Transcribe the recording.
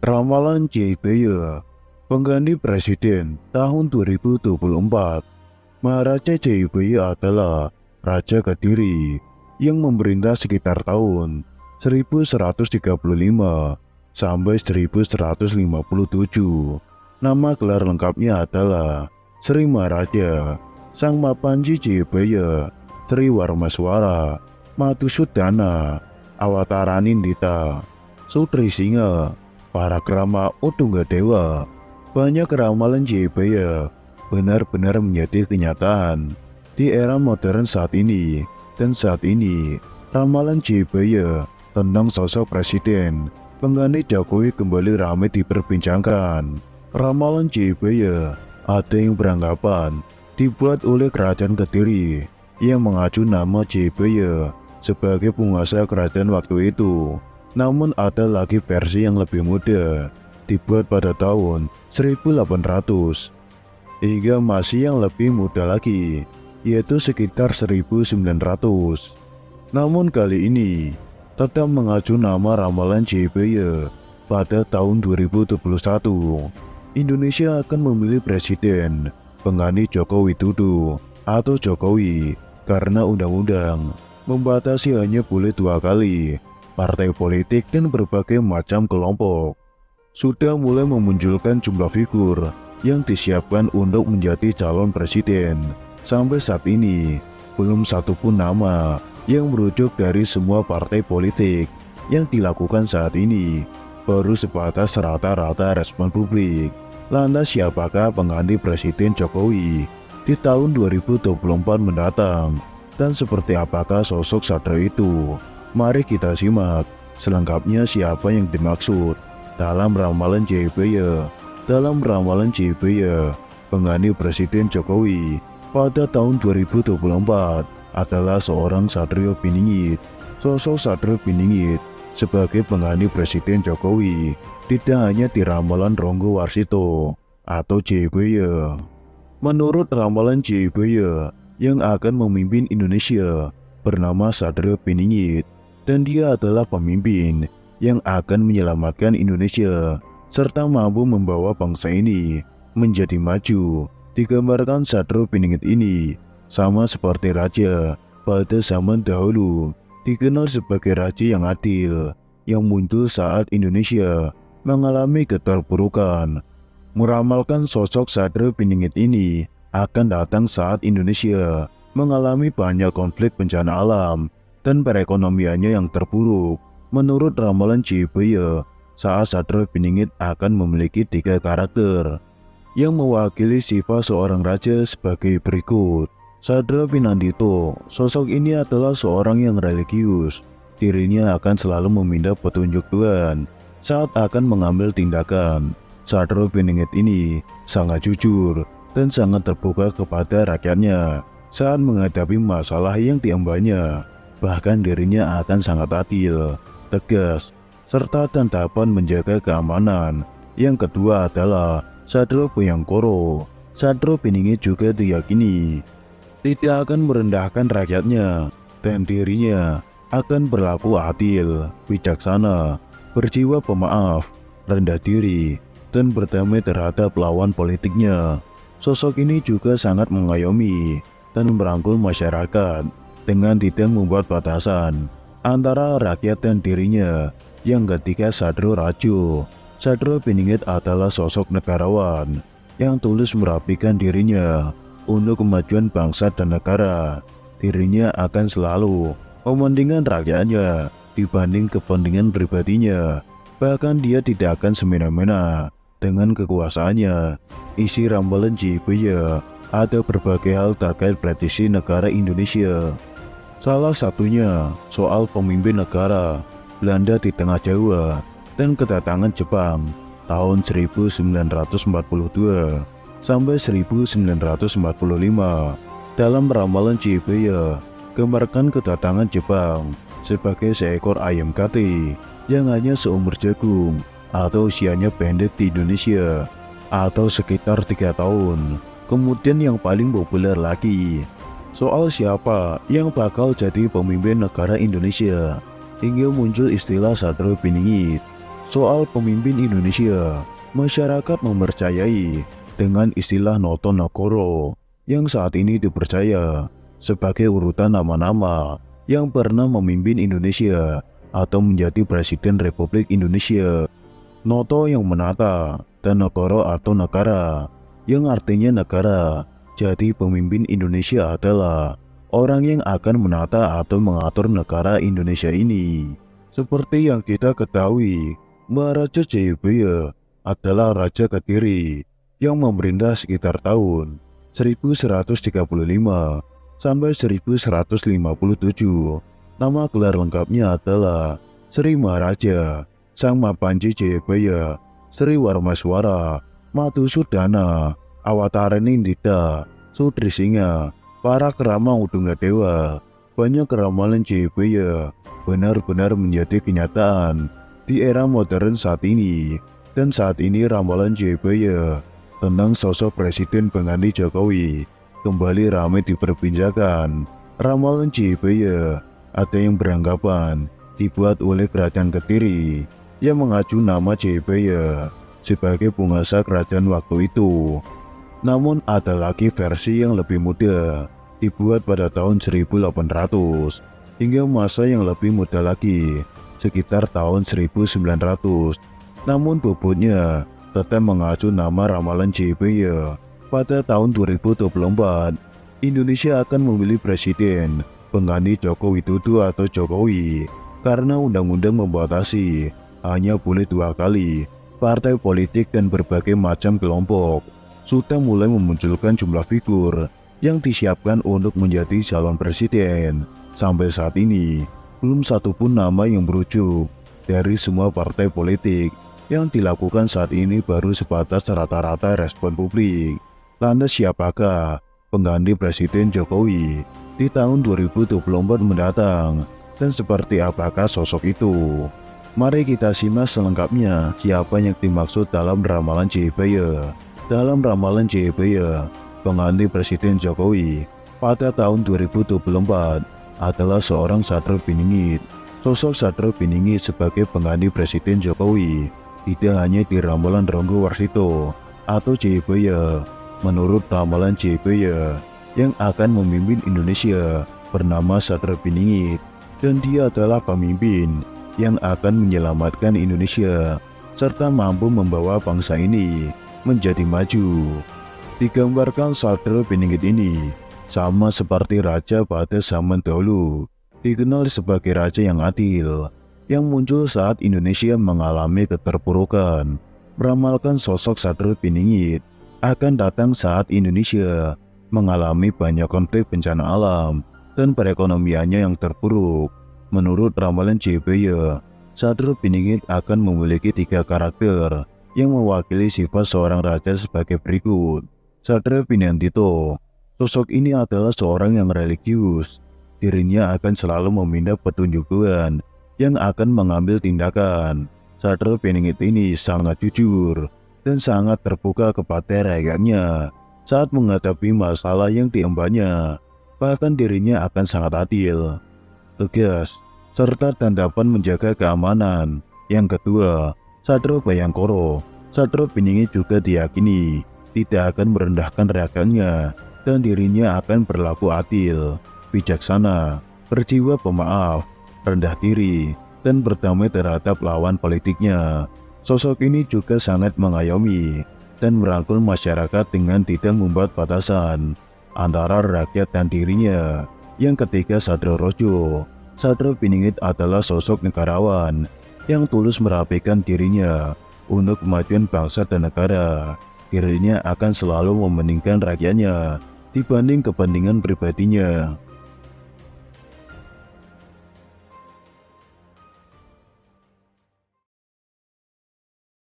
Ramalan Jayabaya, pengganti presiden tahun 2024. Maharaja Jayabaya adalah Raja Kediri yang memerintah sekitar tahun 1135 sampai 1157. Nama gelar lengkapnya adalah Sri Maharaja Sang Mapanji Jayabaya Sri Warmaswara Madhusudana Awataranindita Sutri Singa Parakrama Utunggadewa. Banyak ramalan Jayabaya benar-benar menjadi kenyataan di era modern saat ini. Dan saat ini, ramalan Jayabaya tentang sosok presiden pengganti Jokowi kembali ramai diperbincangkan. Ramalan Jayabaya ada yang beranggapan dibuat oleh Kerajaan Kediri yang mengacu nama Jayabaya sebagai penguasa kerajaan waktu itu. Namun ada lagi versi yang lebih muda, dibuat pada tahun 1800, hingga masih yang lebih muda lagi, yaitu sekitar 1900. Namun kali ini tetap mengacu nama ramalan Jayabaya pada tahun 2021. Indonesia akan memilih presiden pengganti Joko Widodo atau Jokowi karena undang-undang membatasi hanya boleh 2 kali. Partai politik dan berbagai macam kelompok sudah mulai memunculkan jumlah figur yang disiapkan untuk menjadi calon presiden. Sampai saat ini, belum satupun nama yang merujuk dari semua partai politik yang dilakukan saat ini, baru sebatas rata-rata respon publik. Lantas siapakah pengganti Presiden Jokowi di tahun 2024 mendatang? Dan seperti apakah sosok Satrio itu? Mari kita simak selengkapnya siapa yang dimaksud dalam ramalan Jayabaya. Dalam ramalan Jayabaya, pengganti Presiden Jokowi pada tahun 2024 adalah seorang Satrio Piningit. Sosok Satrio Piningit sebagai pengganti Presiden Jokowi tidak hanya di ramalan Ronggo Warsito atau Jayabaya. Menurut ramalan Jayabaya, yang akan memimpin Indonesia bernama Satrio Piningit, dan dia adalah pemimpin yang akan menyelamatkan Indonesia serta mampu membawa bangsa ini menjadi maju. Digambarkan Satrio Piningit ini sama seperti raja pada zaman dahulu, dikenal sebagai raja yang adil, yang muncul saat Indonesia mengalami keterpurukan. Meramalkan sosok Satrio Piningit ini akan datang saat Indonesia mengalami banyak konflik bencana alam dan perekonomiannya yang terpuruk. Menurut ramalan Jayabaya, saat Satrio Piningit akan memiliki 3 karakter yang mewakili sifat seorang raja sebagai berikut. Satrio Pinandito, sosok ini adalah seorang yang religius. Dirinya akan selalu meminta petunjuk Tuhan saat akan mengambil tindakan. Satrio Piningit ini sangat jujur dan sangat terbuka kepada rakyatnya saat menghadapi masalah yang diembannya. Bahkan dirinya akan sangat adil, tegas, serta dan dapat menjaga keamanan. Yang kedua adalah Satrio Bhayangkara. Satrio Piningit juga diyakini tidak akan merendahkan rakyatnya, dan dirinya akan berlaku adil, bijaksana, berjiwa pemaaf, rendah diri, dan berdamai terhadap lawan politiknya. Sosok ini juga sangat mengayomi dan merangkul masyarakat dengan tidak membuat batasan antara rakyat dan dirinya. Yang ketiga, Satrio Rajo. Satrio Piningit adalah sosok negarawan yang tulus merapikan dirinya untuk kemajuan bangsa dan negara. Dirinya akan selalu mementingkan rakyatnya dibanding kepentingan pribadinya. Bahkan dia tidak akan semena-mena dengan kekuasaannya. Isi ramalan Jayabaya ada berbagai hal terkait prediksi negara Indonesia. Salah satunya soal pemimpin negara Belanda di tengah Jawa dan kedatangan Jepang tahun 1942 sampai 1945. Dalam ramalan Jayabaya, gambarkan kedatangan Jepang sebagai seekor ayam kate yang hanya seumur jagung atau usianya pendek di Indonesia atau sekitar 3 tahun. Kemudian yang paling populer lagi soal siapa yang bakal jadi pemimpin negara Indonesia, hingga muncul istilah Satrio Piningit. Soal pemimpin Indonesia, masyarakat mempercayai dengan istilah Noto Nagoro yang saat ini dipercaya sebagai urutan nama-nama yang pernah memimpin Indonesia atau menjadi Presiden Republik Indonesia. Noto yang menata dan Nagoro atau negara yang artinya negara. Jadi pemimpin Indonesia adalah orang yang akan menata atau mengatur negara Indonesia ini. Seperti yang kita ketahui, Maharaja Jayabaya adalah Raja Kediri yang memerintah sekitar tahun 1135 sampai 1157. Nama gelar lengkapnya adalah Sri Maharaja Sang Mapanji Jayabaya Sri Warmaswara Madhusudana Awataranindita Sutrisingha para kerama Udungadewa. Banyak ramalan Jayabaya benar-benar menjadi kenyataan di era modern saat ini. Dan saat ini ramalan Jayabaya tentang sosok Presiden pengganti Jokowi kembali ramai diperbincangkan. Ramalan Jayabaya ada yang beranggapan dibuat oleh Kerajaan Kediri yang mengacu nama Jayabaya sebagai penguasa kerajaan waktu itu. Namun ada lagi versi yang lebih muda, dibuat pada tahun 1800 hingga masa yang lebih muda lagi, sekitar tahun 1900. Namun bobotnya tetap mengacu nama ramalan Jayabaya. Pada tahun 2024, Indonesia akan memilih presiden pengganti Joko Widodo atau Jokowi karena undang-undang membatasi hanya boleh 2 kali. Partai politik dan berbagai macam kelompok sudah mulai memunculkan jumlah figur yang disiapkan untuk menjadi calon presiden. Sampai saat ini belum satupun nama yang berujuk dari semua partai politik. Yang dilakukan saat ini baru sebatas rata-rata respon publik. Lantas siapakah pengganti Presiden Jokowi di tahun 2024 mendatang, dan seperti apakah sosok itu? Mari kita simak selengkapnya siapa yang dimaksud dalam ramalan Jayabaya. Dalam ramalan Jayabaya, pengganti Presiden Jokowi pada tahun 2024 adalah seorang Satrio Piningit. Sosok Satrio Piningit sebagai pengganti Presiden Jokowi tidak hanya di ramalan Ronggo Warsito atau Jayabaya. Menurut ramalan Jayabaya, yang akan memimpin Indonesia bernama Satrio Piningit, dan dia adalah pemimpin yang akan menyelamatkan Indonesia serta mampu membawa bangsa ini menjadi maju. Digambarkan Satrio Piningit ini sama seperti raja pada zaman dahulu, dikenal sebagai raja yang adil, yang muncul saat Indonesia mengalami keterpurukan. Meramalkan sosok Satrio Piningit akan datang saat Indonesia mengalami banyak konflik bencana alam dan perekonomiannya yang terpuruk. Menurut ramalan Jayabaya, Satrio Piningit akan memiliki 3 karakter yang mewakili sifat seorang raja sebagai berikut. Satrio Pinantito. Sosok ini adalah seorang yang religius. Dirinya akan selalu meminta petunjuk Tuhan yang akan mengambil tindakan. Satrio Piningit ini sangat jujur dan sangat terbuka kepada rakyatnya saat menghadapi masalah yang diembannya. Bahkan dirinya akan sangat adil, tegas, serta dan dapat menjaga keamanan. Yang kedua, Satrio Bhayangkara. Satrio Piningit juga diyakini tidak akan merendahkan rakyatnya, dan dirinya akan berlaku adil, bijaksana, berjiwa pemaaf, rendah diri, dan berdamai terhadap lawan politiknya. Sosok ini juga sangat mengayomi dan merangkul masyarakat dengan tidak membuat batasan antara rakyat dan dirinya. Yang ketiga, Satrio Rojo. Satrio Piningit adalah sosok negarawan yang tulus merapikan dirinya untuk kemajuan bangsa dan negara. Dirinya akan selalu mementingkan rakyatnya dibanding kepentingan pribadinya.